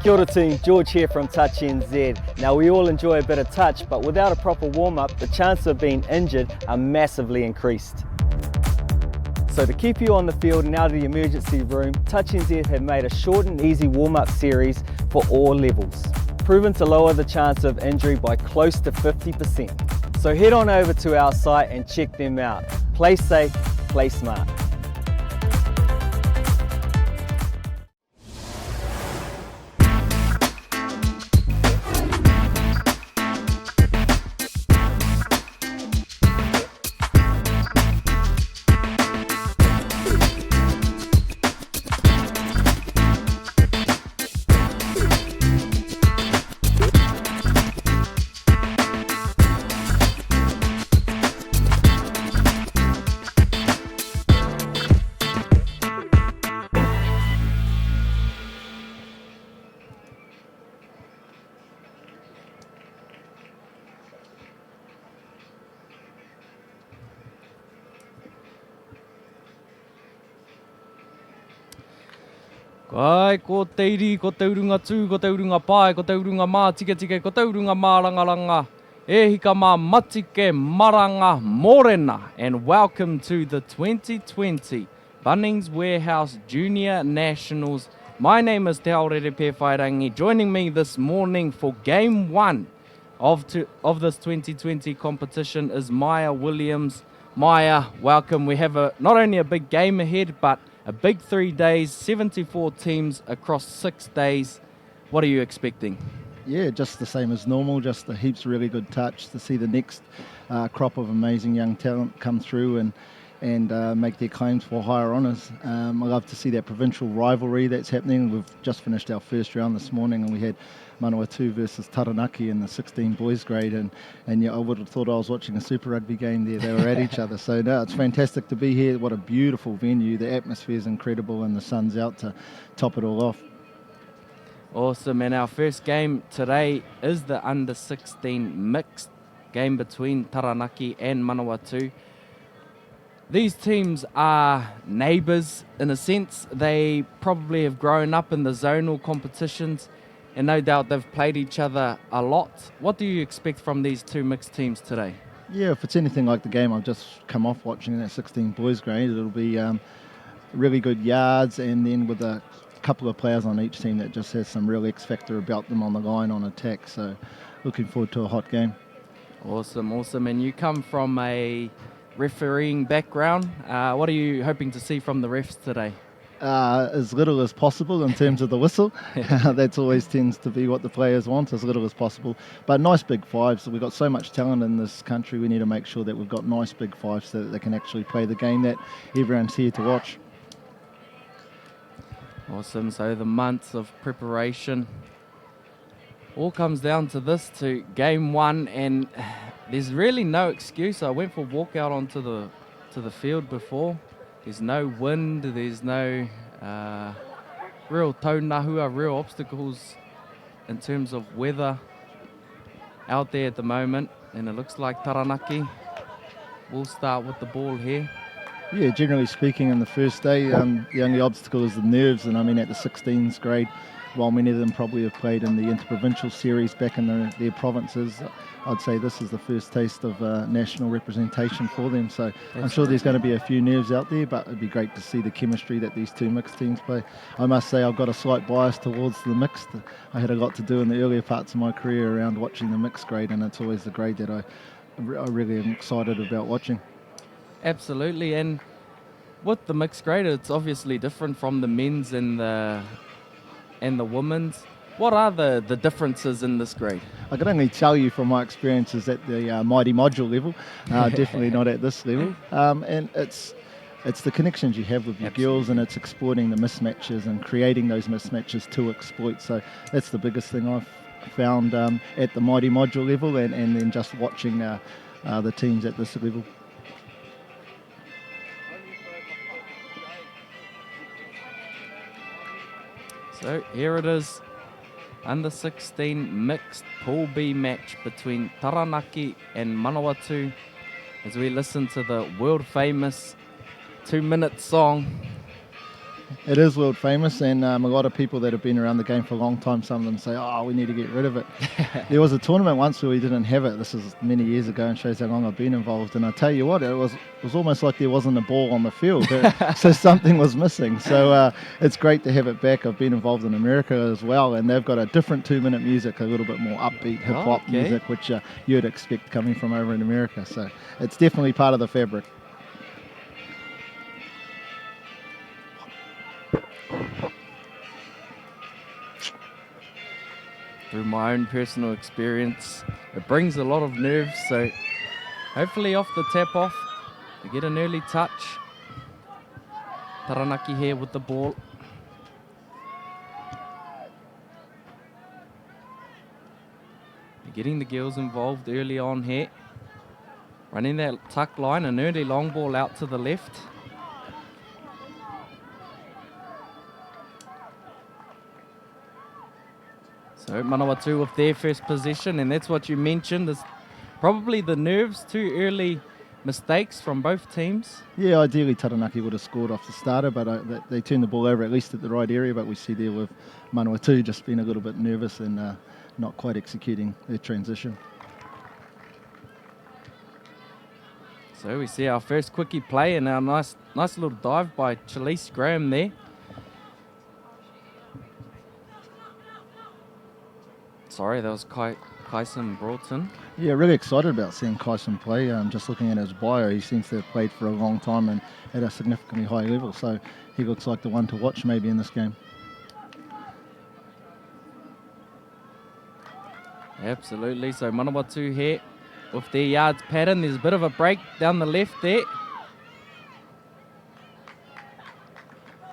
Kia ora team, George here from Touch NZ. Now we all enjoy a bit of touch, but without a proper warm-up, the chances of being injured are massively increased. So to keep you on the field and out of the emergency room, Touch NZ have made a short and easy warm-up series for all levels, proven to lower the chance of injury by close to 50%. So head on over to our site and check them out. Play safe, play smart. Kai, ko te iri, ko te urunga tū, ko te urunga pai, ko te urunga mā tike tike, ko te urunga mā rangaranga. E hika mā matike maranga morena. And welcome to the 2020 Bunnings Warehouse Junior Nationals. My name is Te Aorere Pewhairangi. Joining me this morning for Game 1 of this 2020 competition is Maya Williams. Maya, welcome. We have not only a big game ahead, but a big 3 days, 74 teams across 6 days. What are you expecting? Yeah, just the same as normal, just a heaps really good touch to see the next crop of amazing young talent come through and make their claims for higher honours. I love to see that provincial rivalry that's happening. We've just finished our first round this morning and we had Manawatu versus Taranaki in the 16 boys grade, and yeah, I would have thought I was watching a Super Rugby game there. They were at each other. So no, it's fantastic to be here. What a beautiful venue. The atmosphere is incredible and the sun's out to top it all off. Awesome, and our first game today is the under 16 mixed game between Taranaki and Manawatu. These teams are neighbours in a sense. They probably have grown up in the zonal competitions, and no doubt they've played each other a lot. What do you expect from these two mixed teams today? Yeah, if it's anything like the game I've just come off watching, that 16 boys grade, it'll be really good yards, and then with a couple of players on each team that just has some real X factor about them on the line on attack. So looking forward to a hot game. Awesome, awesome. And you come from a refereeing background. What are you hoping to see from the refs today? As little as possible in terms of the whistle. That's always tends to be what the players want, as little as possible. But nice big fives. We've got so much talent in this country. We need to make sure that we've got nice big fives so that they can actually play the game that everyone's here to watch. Awesome. So the months of preparation all comes down to this, to game 1, and there's really no excuse. I went for a walk out onto the field before. There's no wind, there's no real taunahua, real obstacles in terms of weather out there at the moment. And it looks like Taranaki will start with the ball here. Yeah, generally speaking, in the first day, the only obstacle is the nerves. And I mean, at the 16s grade, while many of them probably have played in the interprovincial series back in their provinces, I'd say this is the first taste of national representation for them. So I'm sure there's going to be a few nerves out there, but it'd be great to see the chemistry that these two mixed teams play. I must say I've got a slight bias towards the mixed. I had a lot to do in the earlier parts of my career around watching the mixed grade, and it's always the grade that I really am excited about watching. Absolutely, and with the mixed grade, it's obviously different from the men's and the women's. What are the differences in this grade? I can only tell you from my experiences at the mighty module level, definitely not at this level. And it's the connections you have with your girls, and it's exploiting the mismatches and creating those mismatches to exploit. So that's the biggest thing I've found at the mighty module level, and then just watching the teams at this level. So here it is, under 16 mixed Pool B match between Taranaki and Manawatu, as we listen to the world famous 2-minute song It is world famous, and a lot of people that have been around the game for a long time, some of them say, oh, we need to get rid of it. There was a tournament once where we didn't have it. This is many years ago and shows how long I've been involved. And I tell you what, it was almost like there wasn't a ball on the field. So something was missing. So it's great to have it back. I've been involved in America as well, and they've got a different 2-minute music, a little bit more upbeat hip-hop music, which you'd expect coming from over in America. So it's definitely part of the fabric. Through my own personal experience, it brings a lot of nerves, so hopefully off the tap off, we get an early touch. Taranaki here with the ball. Getting the girls involved early on here. Running that tuck line, an early long ball out to the left. So Manawatu with their first position, and that's what you mentioned. There's probably the nerves, too early mistakes from both teams. Yeah, ideally Taranaki would have scored off the starter, but they turned the ball over at least at the right area. But we see there with Manawatu just being a little bit nervous and not quite executing their transition. So we see our first quickie play and our nice little dive by Chalise Graham there. Sorry, that was Kyson Broughton. Yeah, really excited about seeing Kyson play. Just looking at his bio, he seems to have played for a long time and at a significantly high level. So he looks like the one to watch maybe in this game. Absolutely. So Manawatu here with their yards pattern. There's a bit of a break down the left there.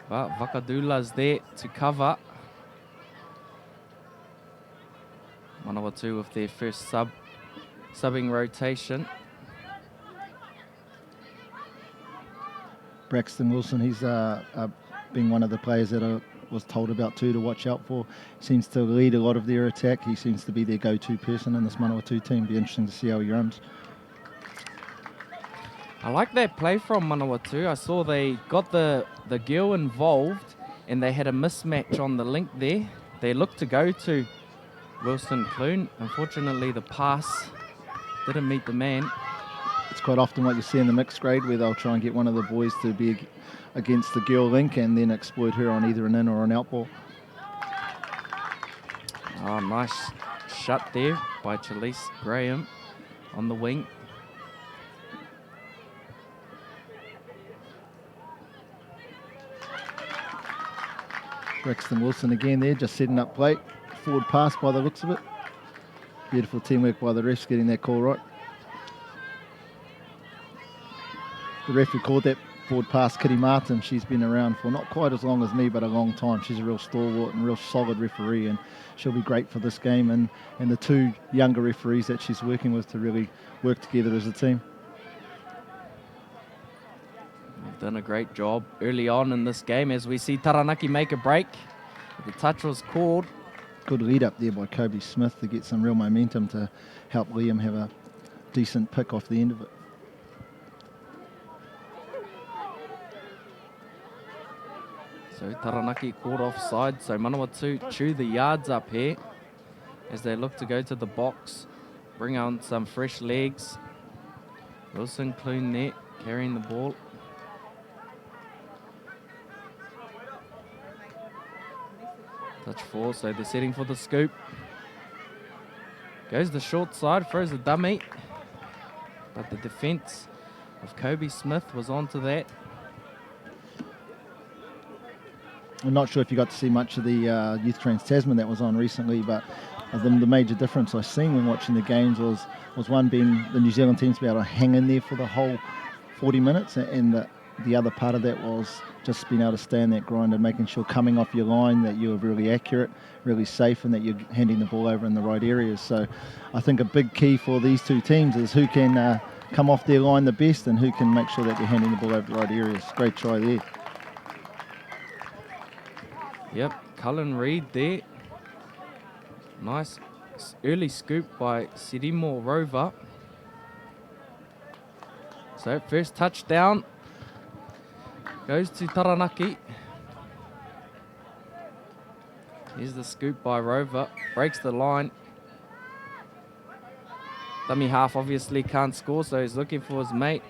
But Vakadula's there to cover. Manawatu with their first subbing rotation. Braxton Wilson, he's been one of the players that I was told about too to watch out for. Seems to lead a lot of their attack. He seems to be their go-to person in this Manawatu team. Be interesting to see how he runs. I like that play from Manawatu. I saw they got the girl involved and they had a mismatch on the link there. They looked to go to Wilson Clune. Unfortunately, the pass didn't meet the man. It's quite often what you see in the mixed grade where they'll try and get one of the boys to be against the girl link and then exploit her on either an in or an out ball. Oh, nice shut there by Chalise Graham on the wing. Braxton Wilson again there, just setting up play. Forward pass by the looks of it. Beautiful teamwork by the refs getting that call right. The ref who called that forward pass, Kitty Martin, she's been around for not quite as long as me, but a long time. She's a real stalwart and real solid referee, and she'll be great for this game and the two younger referees that she's working with to really work together as a team. They've done a great job early on in this game as we see Taranaki make a break. The touch was called. Good lead up there by Kobe Smith to get some real momentum to help Liam have a decent pick off the end of it. So Taranaki caught offside, so Manawatu chew the yards up here as they look to go to the box, bring on some fresh legs. Wilson Clune there, carrying the ball. Touch 4, so they're setting for the scoop. Goes the short side, throws a dummy. But the defence of Kobe Smith was onto that. I'm not sure if you got to see much of the Youth Trans Tasman that was on recently, but the major difference I've seen when watching the games was one being the New Zealand teams be able to hang in there for the whole 40 minutes, and the other part of that was just being able to stay in that grind and making sure coming off your line that you're really accurate, really safe, and that you're handing the ball over in the right areas. So I think a big key for these two teams is who can come off their line the best and who can make sure that they're handing the ball over the right areas. Great try there. Yep, Cullen Reid there. Nice early scoop by Sirimo Rover. So first touchdown goes to Taranaki. Here's the scoop by Rover. Breaks the line. Dummy half obviously can't score, so he's looking for his mate.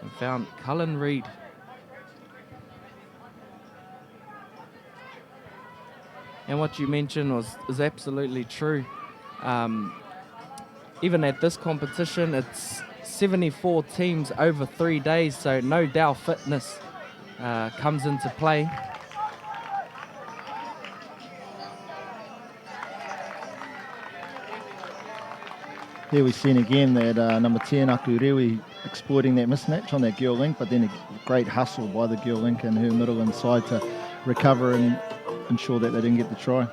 And found Cullen Reid. And what you mentioned is absolutely true. Even at this competition, it's 74 teams over 3 days, so no doubt fitness comes into play. Here we've seen again that number 10, Akurewi, exploiting that mismatch on that girl link, but then a great hustle by the girl link in her middle inside to recover and ensure that they didn't get the try.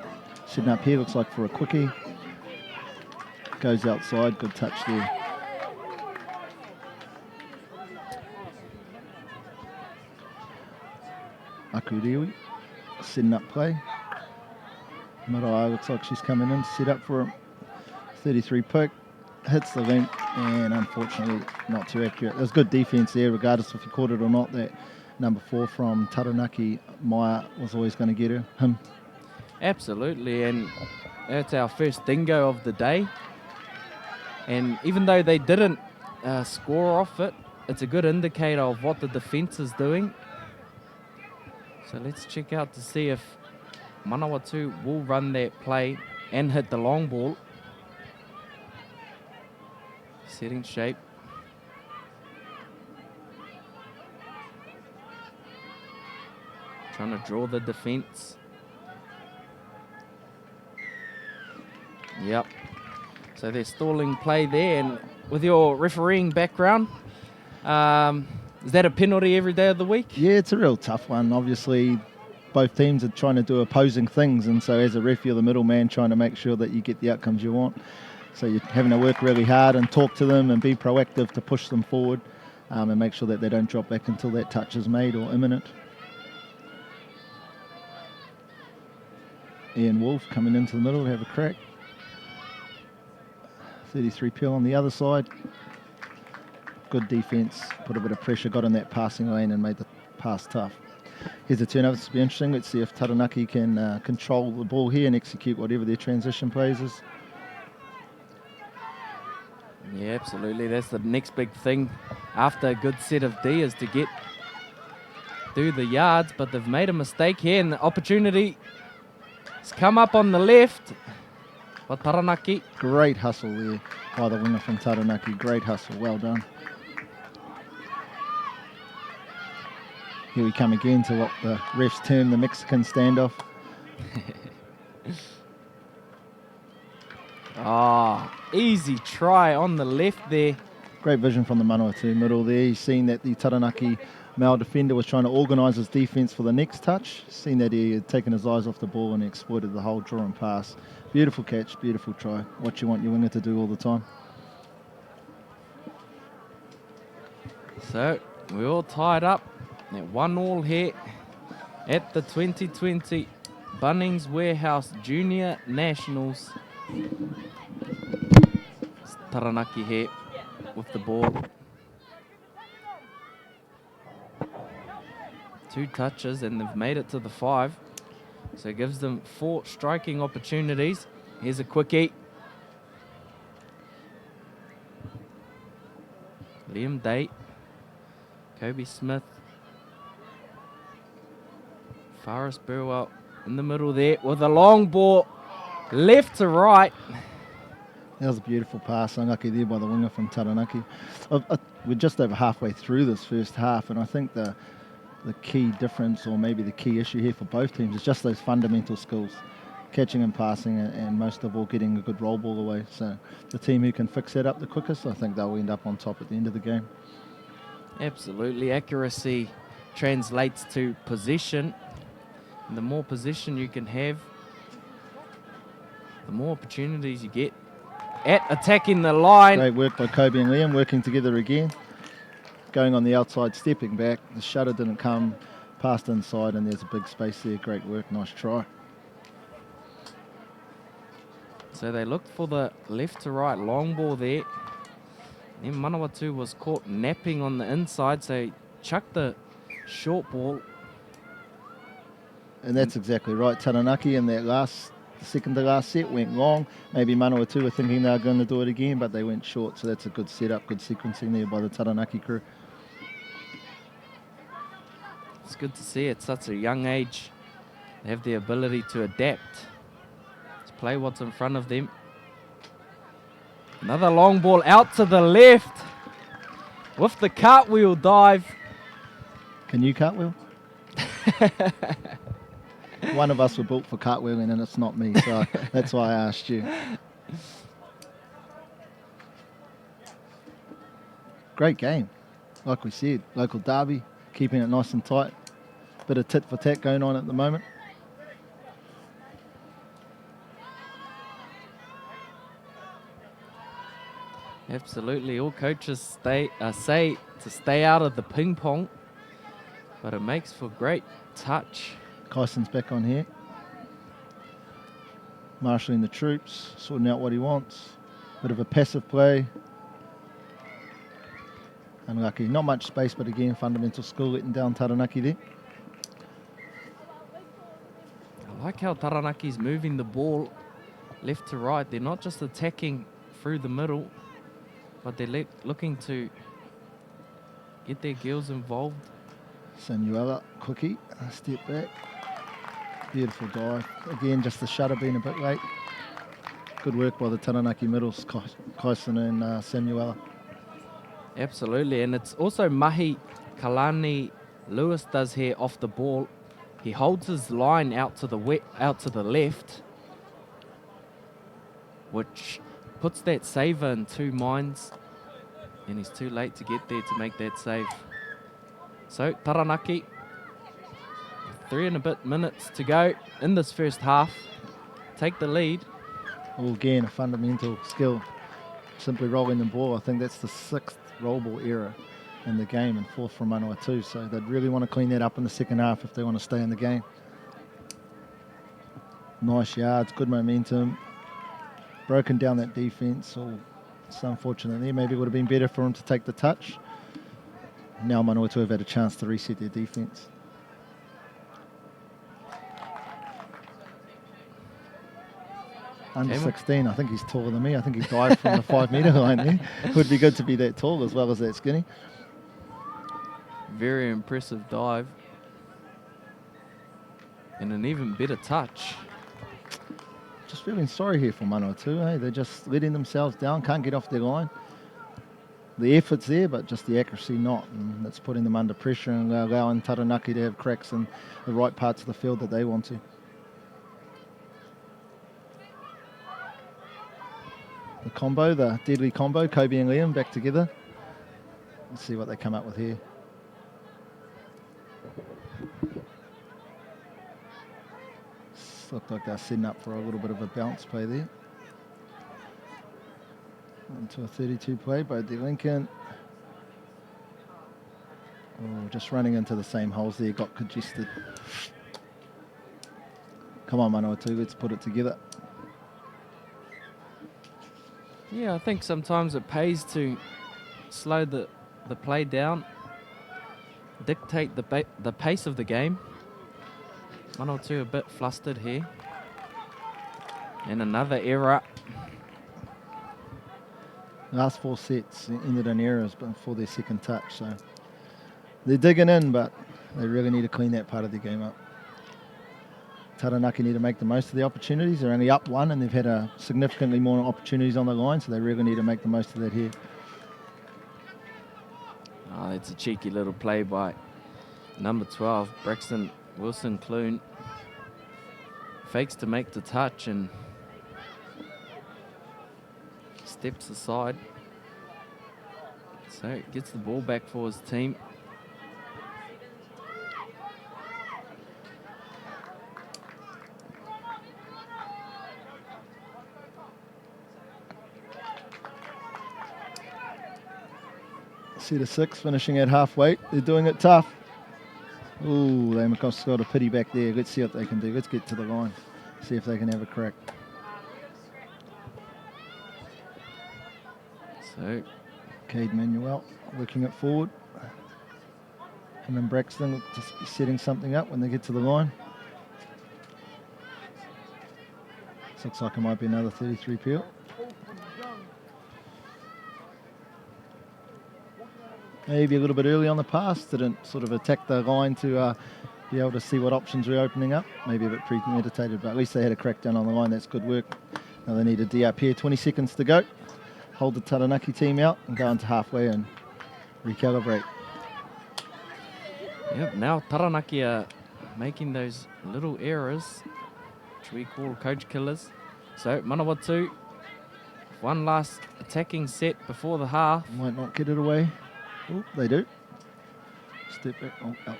Setting up here, looks like for a quickie. Goes outside, good touch there. Akurewi, setting up play. Marae looks like she's coming in, set up for him. 33 pick. Hits the link and unfortunately not too accurate. There's good defence there regardless if you caught it or not. That number 4 from Taranaki, Maya, was always going to get him. Absolutely, and that's our first dingo of the day. And even though they didn't score off it, it's a good indicator of what the defence is doing. So let's check out to see if Manawatu will run that play and hit the long ball. Setting shape. Trying to draw the defense. Yep. So they're stalling play there, and with your refereeing background, is that a penalty every day of the week? Yeah, it's a real tough one. Obviously, both teams are trying to do opposing things, and so as a ref, you're the middleman trying to make sure that you get the outcomes you want. So you're having to work really hard and talk to them and be proactive to push them forward and make sure that they don't drop back until that touch is made or imminent. Ian Wolf coming into the middle to have a crack. 33 Peel on the other side. Good defence, put a bit of pressure, got in that passing lane and made the pass tough. Here's a turnover. This will be interesting. Let's see if Taranaki can control the ball here and execute whatever their transition plays is. Yeah, absolutely. That's the next big thing after a good set of D is to get through the yards, but they've made a mistake here and the opportunity has come up on the left by Taranaki. Great hustle there by the winger from Taranaki. Great hustle. Well done. Here we come again to what the refs term the Mexican standoff. Easy try on the left there. Great vision from the Manawatu middle there. He's seen that the Taranaki male defender was trying to organise his defence for the next touch. Seen that he had taken his eyes off the ball and exploited the whole draw and pass. Beautiful catch, beautiful try. What you want your winger to do all the time. So we're all tied up at 1-1 here at the 2020 Bunnings Warehouse Junior Nationals. Taranaki here with the ball. 2 touches and they've made it to the 5. So it gives them 4 striking opportunities. Here's a quickie. Liam Day. Kobe Smith. Faris Burwell in the middle there with a long ball left to right. That was a beautiful pass, unlucky there by the winger from Taranaki. We're just over halfway through this first half, and I think the key difference, or maybe the key issue here for both teams, is just those fundamental skills, catching and passing, and most of all getting a good roll ball away. So the team who can fix that up the quickest, I think they'll end up on top at the end of the game. Absolutely, accuracy translates to possession. And the more possession you can have, the more opportunities you get at attacking the line. Great work by Kobe and Liam, working together again. Going on the outside, stepping back. The shutter didn't come, passed inside, and there's a big space there. Great work, nice try. So they looked for the left to right long ball there. Then Manawatu was caught napping on the inside, so he chucked the short ball. And that's exactly right. Taranaki in that the second to last set went long. Maybe Manawatu were thinking they were going to do it again, but they went short. So that's a good setup, good sequencing there by the Taranaki crew. It's good to see at such a young age. They have the ability to adapt, to play what's in front of them. Another long ball out to the left with the cartwheel dive. Can you cartwheel? One of us were built for cartwheeling and it's not me, so that's why I asked you. Great game. Like we said, local derby, keeping it nice and tight. Bit of tit for tat going on at the moment. Absolutely, all coaches say to stay out of the ping pong, but it makes for great touch. Kyson's back on here. Marshalling the troops, sorting out what he wants. Bit of a passive play. Unlucky, not much space, but again, fundamental skill letting down Taranaki there. I like how Taranaki's moving the ball left to right. They're not just attacking through the middle, but they're looking to get their girls involved. Samuela, quickie, step back. Beautiful dive. Again, just the shutter being a bit late. Good work by the Taranaki middles, Kyson and Samuela. Absolutely, and it's also Mahi Kalani Lewis does here off the ball. He holds his line out to the left, which puts that saver in two minds, and he's too late to get there to make that save. So Taranaki, 3 and a bit minutes to go in this first half, take the lead. Well, again, a fundamental skill, simply rolling the ball. I think that's the 6th roll ball error in the game and 4th from Manawatu, so they'd really want to clean that up in the second half if they want to stay in the game. Nice yards, good momentum, broken down that defence. It's unfortunate there. Maybe it would have been better for him to take the touch. Now Manawatu have had a chance to reset their defence. Under 16, I think he's taller than me. I think he dived from the 5 metre line there. Would be good to be that tall as well as that skinny. Very impressive dive. And an even better touch. Just feeling sorry here for Manawatu. Hey? They're just letting themselves down, can't get off their line. The effort's there, but just the accuracy not. And that's putting them under pressure and allowing Taranaki to have cracks in the right parts of the field that they want to. The combo, the deadly combo, Kobe and Liam back together. Let's see what they come up with here. Looked like they're setting up for a little bit of a bounce play there. Onto a 32 play by De Lincoln. Oh, just running into the same holes there, got congested. Come on, Manawatu, let's put it together. Yeah, I think sometimes it pays to slow the play down, dictate the pace of the game. 1 or 2 a bit flustered here. And another error. Last 4 sets ended in errors before their second touch, so they're digging in, but they really need to clean that part of their game up. Taranaki need to make the most of the opportunities. They're only up 1 and they've had significantly more opportunities on the line, so they really need to make the most of that here. Oh, that's a cheeky little play by number 12, Braxton Wilson-Clune. Fakes to make the touch and steps aside. So gets the ball back for his team. Set of 6 finishing at halfway. They're doing it tough. Ooh, they've got a pity back there. Let's see what they can do. Let's get to the line. See if they can have a crack. So, Cade Manuel working it forward. And then Braxton just setting something up when they get to the line. Looks like it might be another 33 peel. Maybe a little bit early on the pass, didn't sort of attack the line to be able to see what options were opening up. Maybe a bit premeditated, but at least they had a crack down on the line. That's good work. Now they need a D up here. 20 seconds to go. Hold the Taranaki team out and go into halfway and recalibrate. Yep, now Taranaki are making those little errors, which we call coach killers. So Manawatu, one last attacking set before the half. Might not get it away. Oh, they do. Step back. Oh, else.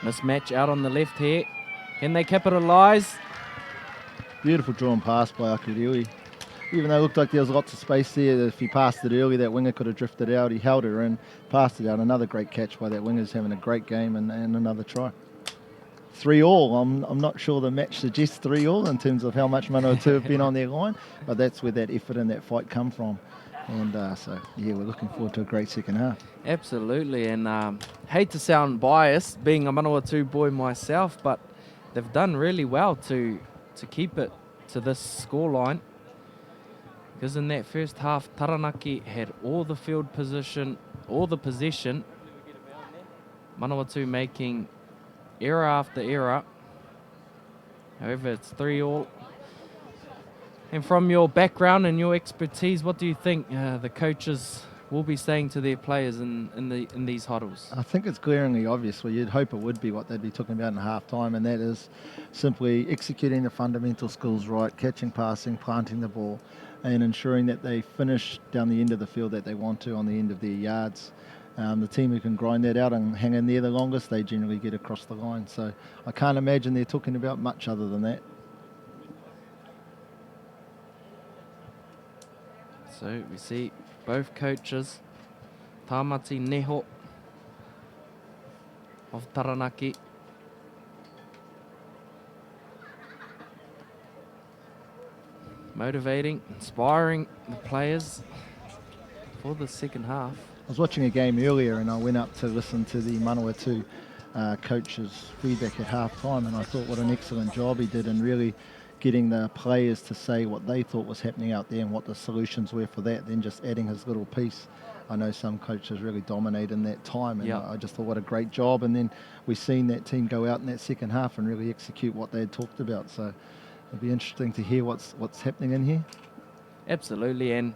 Mismatch out on the left here. Can they capitalise? Beautiful drawn pass by Akuriui. Even though it looked like there was lots of space there, if he passed it early, that winger could have drifted out. He held her in, passed it out. Another great catch by that winger. He's having a great game and another try. 3-3. I'm not sure the match suggests 3-3 in terms of how much Manawatu have been on their line, but that's where that effort and that fight come from. And so, yeah, we're looking forward to a great second half. Absolutely, and hate to sound biased, being a Manawatu boy myself, but they've done really well to keep it to this scoreline. Because in that first half, Taranaki had all the field position, all the possession. Manawatu making error after error. However, it's 3-3. And from your background and your expertise, what do you think the coaches will be saying to their players in these huddles? I think it's glaringly obvious. Well, you'd hope it would be what they'd be talking about in half-time, and that is simply executing the fundamental skills right, catching, passing, planting the ball, and ensuring that they finish down the end of the field that they want to on the end of their yards. The team who can grind that out and hang in there the longest, they generally get across the line. So I can't imagine they're talking about much other than that. So we see both coaches, Tamati Neho of Taranaki, motivating, inspiring the players for the second half. I was watching a game earlier and I went up to listen to the Manawatu coach's feedback at half-time, and I thought what an excellent job he did in really getting the players to say what they thought was happening out there and what the solutions were for that, then just adding his little piece. I know some coaches really dominate in that time, and I just thought what a great job. And then we've seen that team go out in that second half and really execute what they had talked about. So it'll be interesting to hear what's happening in here. Absolutely, and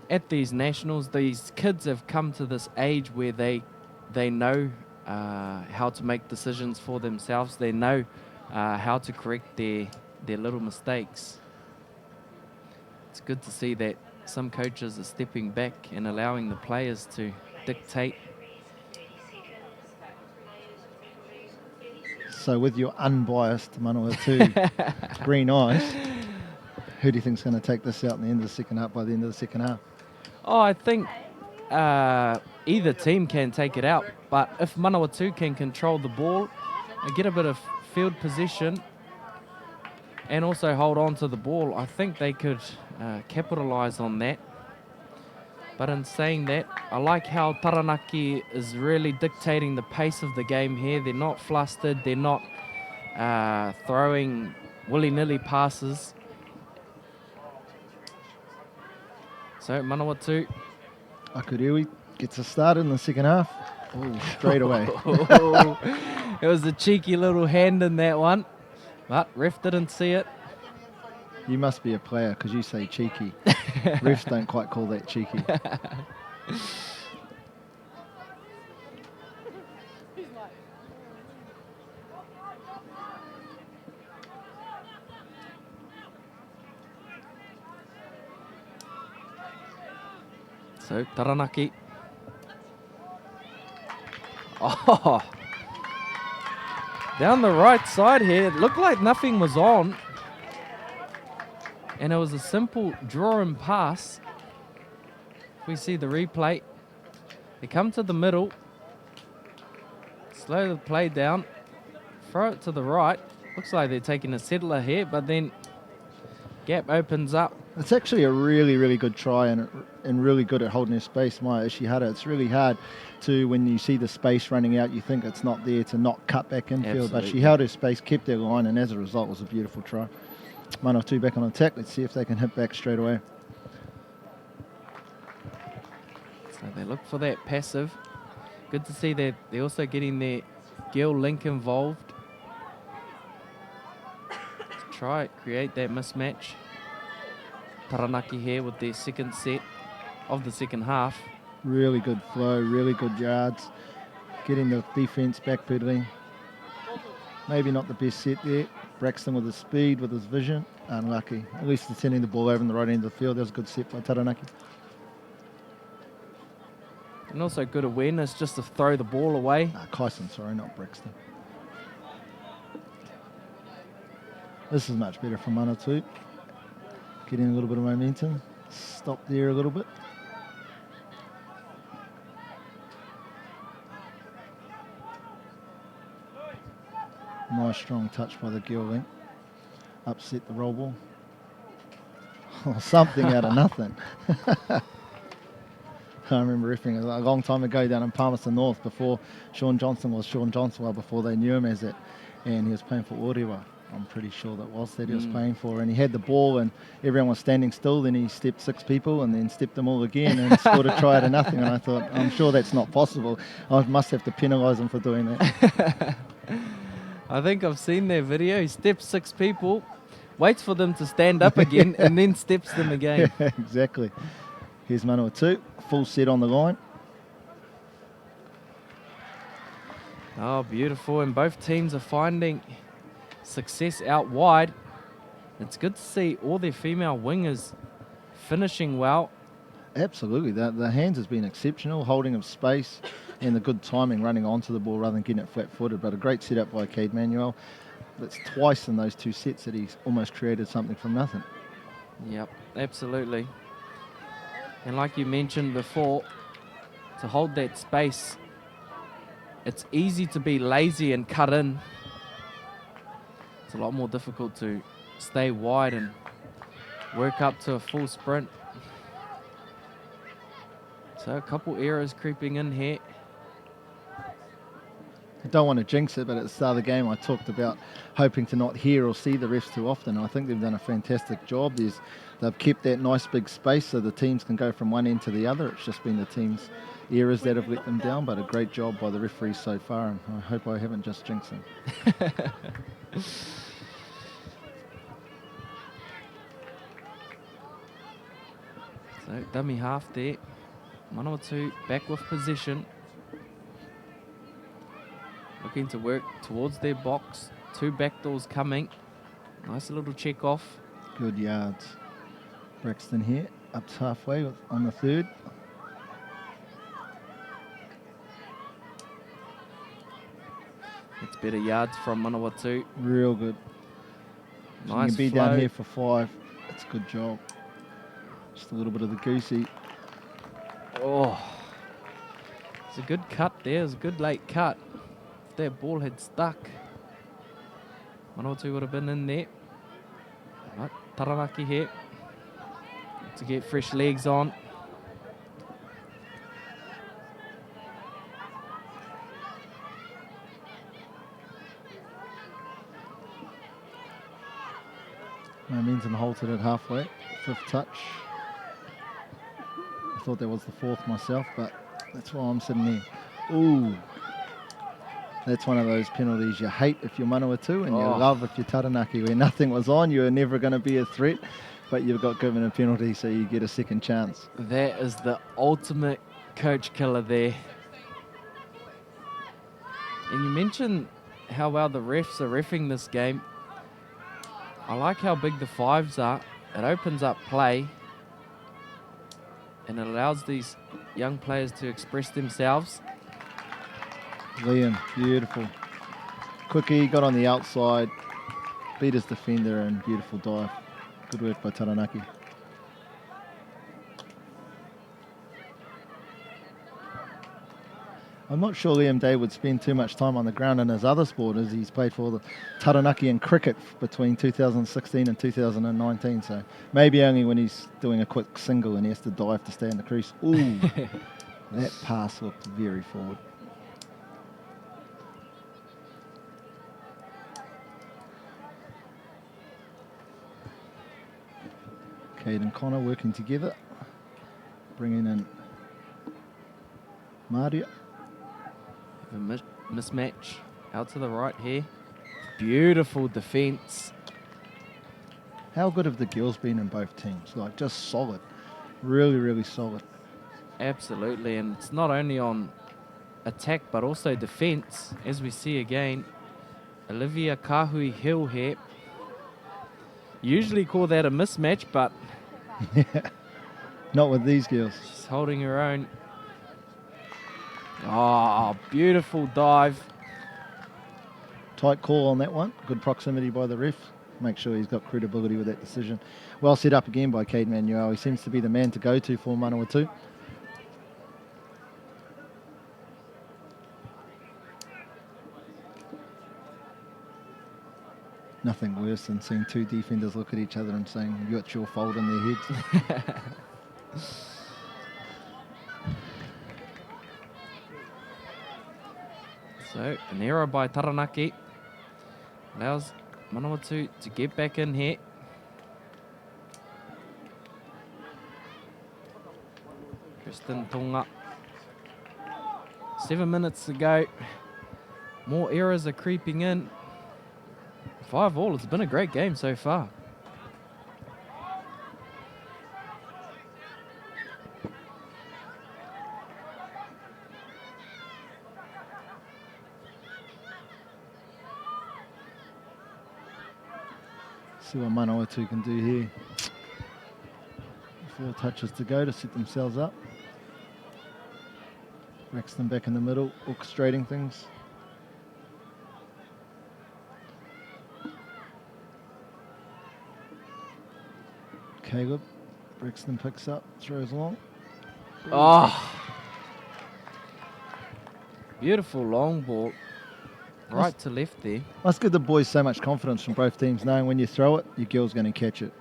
at these nationals, these kids have come to this age where they know how to make decisions for themselves. They know how to correct their little mistakes. It's good to see that some coaches are stepping back and allowing the players to dictate. So with your unbiased Manawatu green eyes, who do you think is going to take this out in the end of the second half by the end of the second half? Oh, I think either team can take it out, but if Manawatu can control the ball and get a bit of field position and also hold on to the ball, I think they could capitalise on that. But in saying that, I like how Taranaki is really dictating the pace of the game here. They're not flustered, they're not throwing willy-nilly passes. So Manawatu. Akuriui gets a start in the second half. Ooh, straight away. It was a cheeky little hand in that one, but ref didn't see it. You must be a player because you say cheeky. Refs don't quite call that cheeky. So Taranaki. Oh, down the right side here. It looked like nothing was on. And it was a simple draw and pass. We see the replay. They come to the middle. Slow the play down. Throw it to the right. Looks like they're taking a settler here, but then Gap opens up. It's actually a really, really good try and really good at holding her space, Maya Ishihara. It's really hard to, when you see the space running out, you think it's not there to not cut back infield, but she held her space, kept her line, and as a result, it was a beautiful try. Manawatu back on attack. Let's see if they can hit back straight away. So they look for that passive. Good to see that they're also getting their girl link involved. To try create that mismatch. Taranaki here with their second set of the second half. Really good flow, really good yards. Getting the defence backpedaling. Maybe not the best set there. Braxton with his speed, with his vision. Unlucky. At least he's sending the ball over in the right end of the field. That was a good set by Taranaki. And also good awareness just to throw the ball away. Kyson, sorry, not Braxton. This is much better from Manawatu. Getting a little bit of momentum. Stop there a little bit. Nice strong touch by the girl link. Upset the roll ball. Oh, something out of nothing. I remember refereeing a long time ago down in Palmerston North before Sean Johnson was Sean Johnson, well, before they knew him as it, and he was playing for Orewa. I'm pretty sure that was that he was playing for, and he had the ball and everyone was standing still, then he stepped 6 people and then stepped them all again and scored a try out of nothing, and I thought, I'm sure that's not possible. I must have to penalise him for doing that. I think I've seen their video. He steps 6 people, waits for them to stand up again, and then steps them again. Yeah, exactly. Here's Manawatu, full set on the line. Oh, beautiful. And both teams are finding success out wide. It's good to see all their female wingers finishing well. Absolutely. The hands has been exceptional, holding of space and the good timing running onto the ball rather than getting it flat-footed. But a great setup by Cade Manuel. That's twice in those 2 sets that he's almost created something from nothing. Yep, absolutely. And like you mentioned before, to hold that space, it's easy to be lazy and cut in. It's a lot more difficult to stay wide and work up to a full sprint. So a couple errors creeping in here. I don't want to jinx it, but at the start of the game I talked about hoping to not hear or see the refs too often. I think they've done a fantastic job. They've kept that nice big space so the teams can go from one end to the other. It's just been the teams' errors that have let them down, but a great job by the referees so far, and I hope I haven't just jinxed them. So dummy half there. Manawatu back with position. Looking to work towards their box. 2 backdoors coming. Nice little check off. Good yards. Braxton here, up to halfway on the third. It's better yards from Manawatu. Real good. Nice You can be flow. down here for 5. That's a good job. Just a little bit of the goosey. Oh, it's a good cut there. It's a good late cut. If that ball had stuck, Manawatu would have been in there. Right, Taranaki here to get fresh legs on. Momentum halted at halfway. 5th touch. I thought that was the 4th myself, but that's why I'm sitting there. Ooh. That's one of those penalties you hate if you're Manawatu and you love if you're Taranaki, where nothing was on, you were never going to be a threat, but you've got given a penalty so you get a second chance. That is the ultimate coach killer there. And you mentioned how well the refs are reffing this game. I like how big the 5s are. It opens up play and it allows these young players to express themselves. Liam, beautiful. Quickie, got on the outside, beat his defender and beautiful dive. Good work by Taranaki. I'm not sure Liam Day would spend too much time on the ground in his other sport, as he's played for the Taranaki and cricket between 2016 and 2019. So maybe only when he's doing a quick single and he has to dive to stay in the crease. Ooh, that pass looked very forward. Cade and Connor working together, bringing in Maria. A mismatch out to the right here. Beautiful defense. How good have the girls been in both teams? Like, just solid. Really, really solid. Absolutely, and it's not only on attack but also defense, as we see again. Olivia Kahui Hill here. Usually call that a mismatch, but not with these girls. She's holding her own. Oh, beautiful dive. Tight call on that one. Good proximity by the ref. Make sure he's got credibility with that decision. Well set up again by Cade Manuel. He seems to be the man to go to for Manawatu. Nothing worse than seeing two defenders look at each other and saying, "It's your fault," in their heads. So, an error by Taranaki allows Manawatu to get back in here. Kristen Tonga. 7 minutes to go. More errors are creeping in. 5-all. It's been a great game so far. See what Manawatu can do here. 4 touches to go to set themselves up. Braxton back in the middle, orchestrating things. Caleb, Braxton picks up, throws long. Oh! Beautiful long ball. Right to left there. Must give the boys so much confidence from both teams, knowing when you throw it, your girl's going to catch it.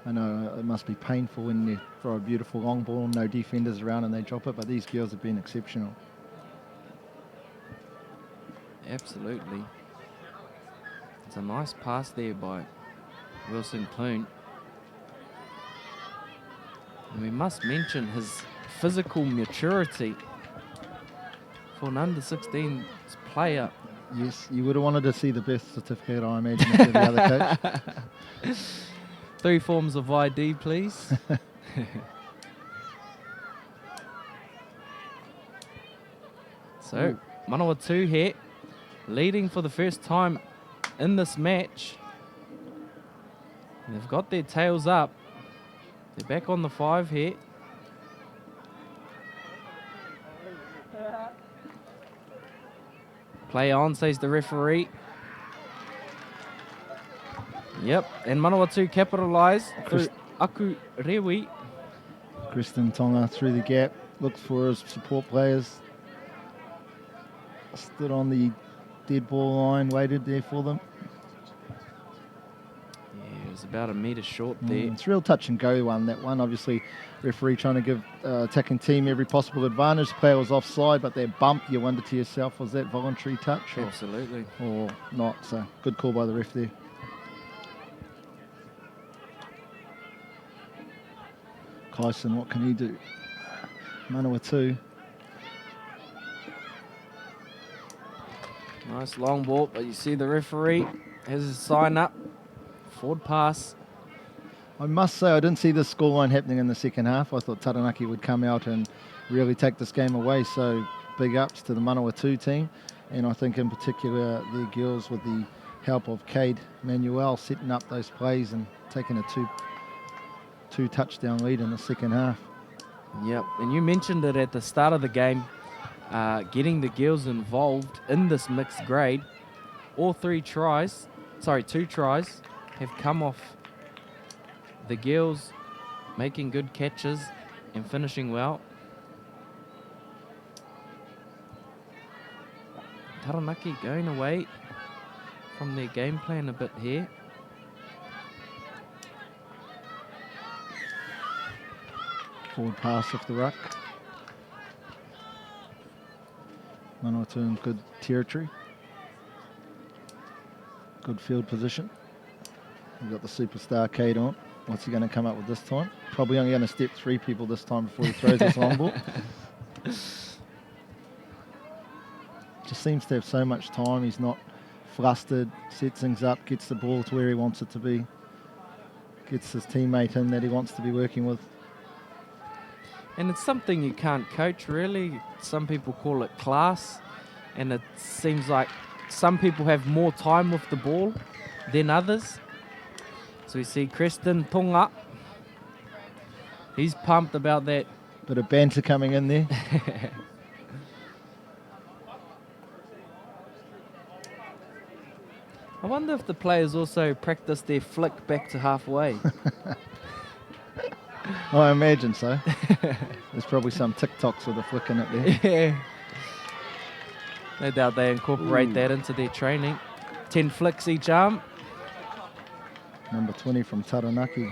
I know it must be painful when you throw a beautiful long ball, no defenders around and they drop it, but these girls have been exceptional. Absolutely. It's a nice pass there by Wilson Clune. And we must mention his physical maturity for an under-16s player. Yes, you would have wanted to see the birth certificate, I imagine, if you're the other coach. 3 forms of ID, please. So, Manawatu here, leading for the first time in this match. And they've got their tails up. They're back on the 5 here. Play on, says the referee. Yep, and Manawatu capitalise through Aku Rewi. Kristen Tonga through the gap, looks for his support players. Stood on the dead ball line, waited there for them. Yeah, it was about a metre short there. It's a real touch and go one, that one. Obviously, referee trying to give attacking team every possible advantage. Player was offside, but that bump, you wonder to yourself, was that voluntary touch? Absolutely. Or not, so good call by the ref there. Kyson, what can he do? Manawatu. Nice long ball, but you see the referee has his sign up. Forward pass. I must say I didn't see this scoreline happening in the second half. I thought Taranaki would come out and really take this game away. So big ups to the Manawatu team. And I think in particular the girls with the help of Cade Manuel setting up those plays and taking a two touchdown lead in the second half. Yep, and you mentioned it at the start of the game, getting the girls involved in this mixed grade. All 2 tries have come off the girls making good catches and finishing well. Taranaki going away from their game plan a bit here. Forward pass off the ruck. Manawatu in good territory. Good field position. We've got the superstar Cade on. What's he going to come up with this time? Probably only going to step 3 people this time before he throws his long ball. Just seems to have so much time. He's not flustered, sets things up, gets the ball to where he wants it to be, gets his teammate in that he wants to be working with. And it's something you can't coach, really. Some people call it class, and it seems like some people have more time with the ball than others. So we see Creston Tonga. He's pumped about that. Bit of banter coming in there. I wonder if the players also practice their flick back to halfway. I imagine so. There's probably some TikToks with a flick in it there. Yeah. No doubt they incorporate that into their training. 10 flicks each arm. Number 20 from Taranaki.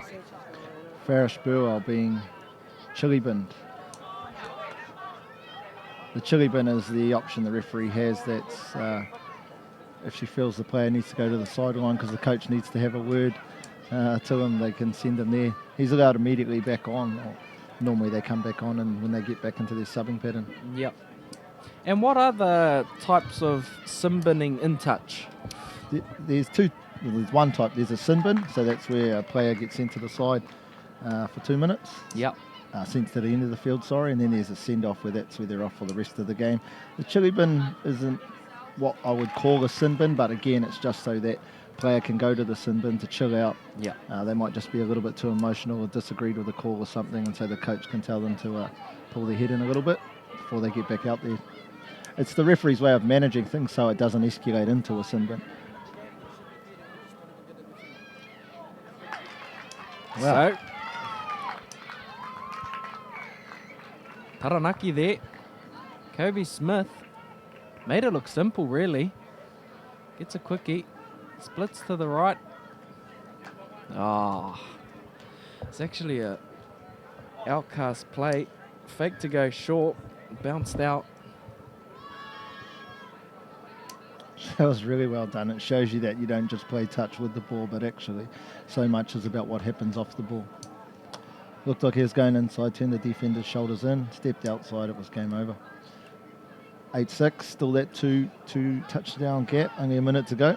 Farish Burwell being chili binned. The chili bin is the option the referee has. That's if she feels the player needs to go to the sideline because the coach needs to have a word to him, they can send him there. He's allowed immediately back on. Or normally they come back on and when they get back into their subbing pattern. Yep. And what other types of sin binning in touch? There's one type. There's a sin bin, so that's where a player gets sent to the side for 2 minutes. Yep. Sent to the end of the field, and then there's a send-off where that's where they're off for the rest of the game. The chili bin isn't what I would call a sin bin, but again, it's just so that player can go to the sin bin to chill out. Yeah. They might just be a little bit too emotional or disagreed with the call or something, and so the coach can tell them to pull their head in a little bit before they get back out there. It's the referee's way of managing things so it doesn't escalate into a sin bin. Wow. So, Taranaki there. Kobe Smith made it look simple, really. Gets a quickie. Splits to the right. It's actually a outcast play. Fake to go short. Bounced out. That was really well done. It shows you that you don't just play touch with the ball, but actually so much is about what happens off the ball. Looked like he was going inside, turned the defender's shoulders in, stepped outside, it was game over. 8-6, still that two touchdown gap, only a minute to go.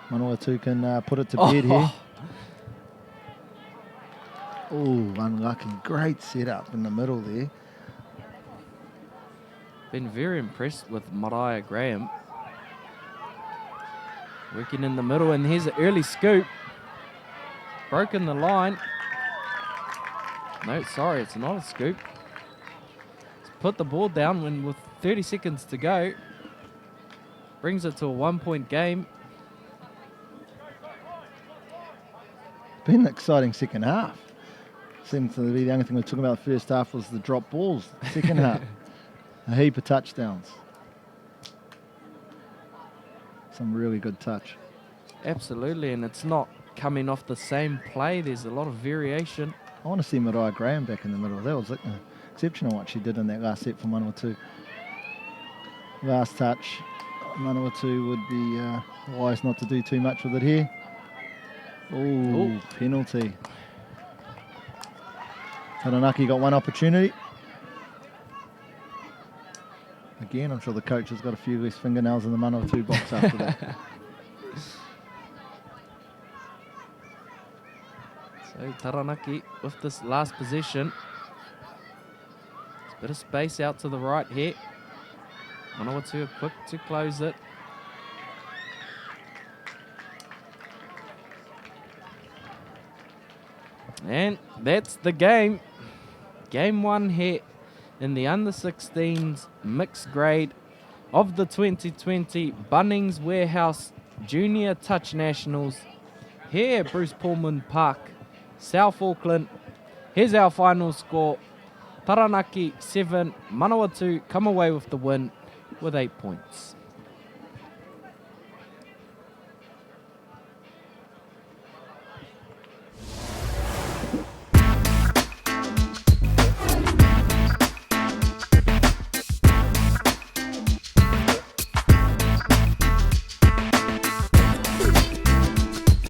Manawatu can put it to bed here. Oh, unlucky. Great setup in the middle there. Been very impressed with Mariah Graham. Working in the middle, and here's an early scoop. Broken the line. No, sorry, it's not a scoop. Let's put the ball down when with 30 seconds to go. Brings it to a 1-point game. Been an exciting second half. Seems to be the only thing we're talking about the first half was the drop balls. Second half, a heap of touchdowns. Some really good touch. Absolutely, and it's not coming off the same play. There's a lot of variation. I want to see Mariah Graham back in the middle. That was exceptional what she did in that last set for Manawatu. Last touch. Manawatu would be wise not to do too much with it here. Oh, penalty. Taranaki got one opportunity. Again, I'm sure the coach has got a few less fingernails in the Manawatu box after that. So Taranaki with this last possession. There's a bit of space out to the right here. Manawatu quick to close it. And that's the game. Game 1 here in the under-16s mixed grade of the 2020 Bunnings Warehouse Junior Touch Nationals here at Bruce Pullman Park, South Auckland. Here's our final score. Taranaki 7, Manawatu come away with the win, with 8 points.